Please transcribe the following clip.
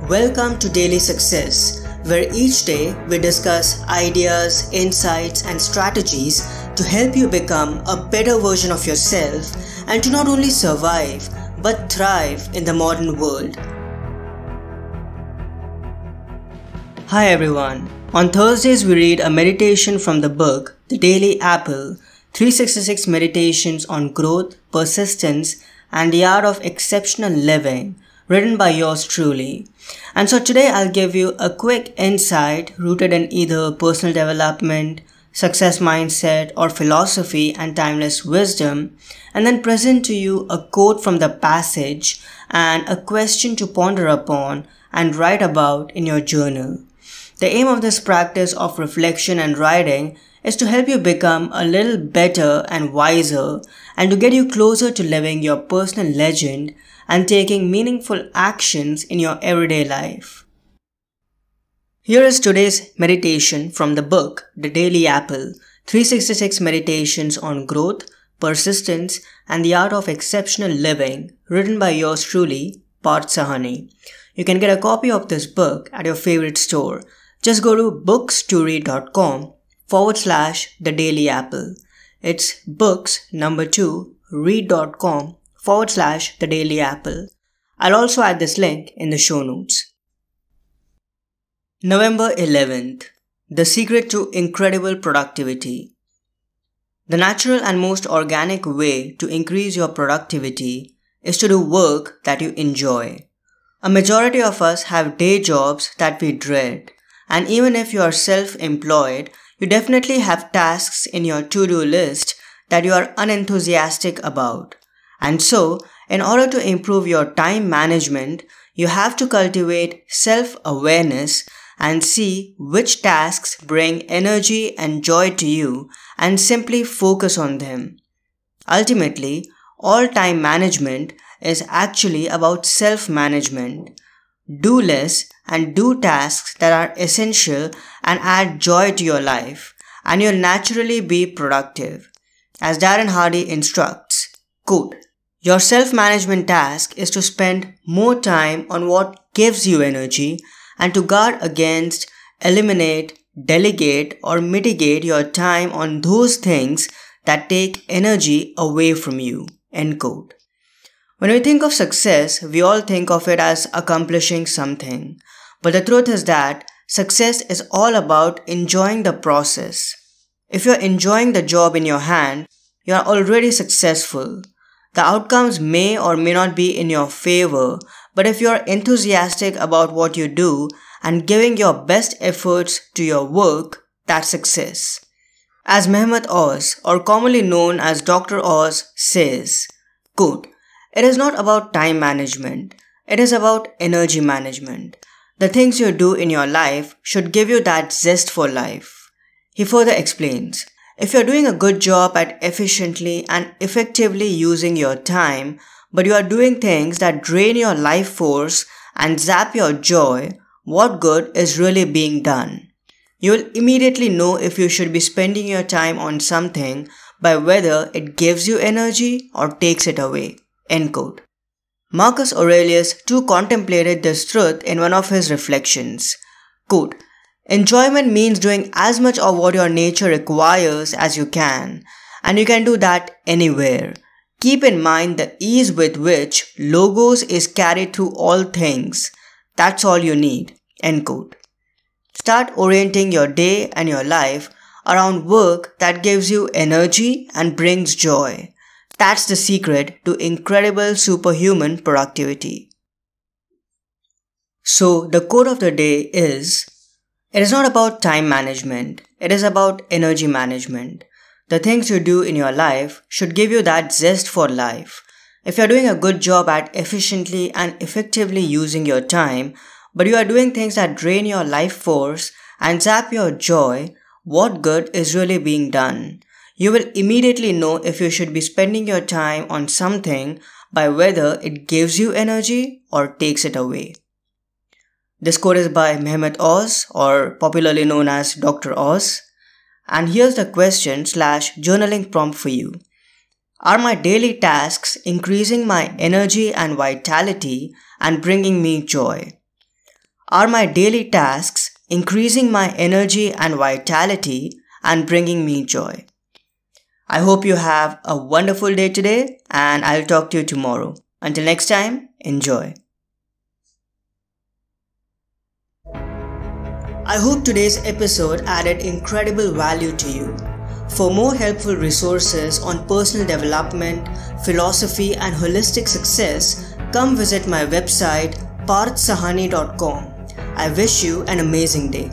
Welcome to Daily Success, where each day we discuss ideas, insights, and strategies to help you become a better version of yourself and to not only survive but thrive in the modern world. Hi everyone. On Thursdays we read a meditation from the book The Daily Apple, 366 Meditations on Growth, Persistence, and the Art of Exceptional Living, written by yours truly. And so today I'll give you a quick insight rooted in either personal development, success mindset, or philosophy and timeless wisdom, and then present to you a quote from the passage and a question to ponder upon and write about in your journal. The aim of this practice of reflection and writing is to help you become a little better and wiser and to get you closer to living your personal legend and taking meaningful actions in your everyday life. Here is today's meditation from the book The Daily Apple, 366 Meditations on Growth, Persistence, and the Art of Exceptional Living, written by yours truly, Parth Sahani. You can get a copy of this book at your favorite store. Just go to books2read.com/The Daily Apple. It's books2read.com/The Daily Apple. I'll also add this link in the show notes. November 11th. The secret to incredible productivity. The natural and most organic way to increase your productivity is to do work that you enjoy. A majority of us have day jobs that we dread. And even if you are self-employed, you definitely have tasks in your to-do list that you are unenthusiastic about. And so, in order to improve your time management, you have to cultivate self-awareness and see which tasks bring energy and joy to you and simply focus on them. Ultimately, all time management is actually about self-management. Do less and do tasks that are essential and add joy to your life, and you'll naturally be productive. As Darren Hardy instructs, quote, "Your self-management task is to spend more time on what gives you energy and to guard against, eliminate, delegate, or mitigate your time on those things that take energy away from you." End quote. When we think of success, we all think of it as accomplishing something. But the truth is that success is all about enjoying the process. If you're enjoying the job in your hand, you are already successful. The outcomes may or may not be in your favor, but if you're enthusiastic about what you do and giving your best efforts to your work, that's success. As Mehmet Oz, or commonly known as Dr. Oz, says, quote, "It is not about time management. It is about energy management. The things you do in your life should give you that zest for life." He further explains, if you're doing a good job at efficiently and effectively using your time, but you are doing things that drain your life force and zap your joy, what good is really being done? You will immediately know if you should be spending your time on something by whether it gives you energy or takes it away. End quote. Marcus Aurelius too contemplated this truth in one of his reflections. Quote, "Enjoyment means doing as much of what your nature requires as you can, and you can do that anywhere. Keep in mind the ease with which logos is carried through all things. That's all you need." End quote. Start orienting your day and your life around work that gives you energy and brings joy. That's the secret to incredible superhuman productivity. So the quote of the day is, it is not about time management, it is about energy management. The things you do in your life should give you that zest for life. If you're doing a good job at efficiently and effectively using your time, but you are doing things that drain your life force and zap your joy, what good is really being done? You will immediately know if you should be spending your time on something by whether it gives you energy or takes it away. This quote is by Mehmet Oz, or popularly known as Dr. Oz. And here's the question/journaling prompt for you. Are my daily tasks increasing my energy and vitality and bringing me joy? Are my daily tasks increasing my energy and vitality and bringing me joy? I hope you have a wonderful day today, and I'll talk to you tomorrow. Until next time, enjoy. I hope today's episode added incredible value to you. For more helpful resources on personal development, philosophy, and holistic success, come visit my website parthsahani.com. I wish you an amazing day.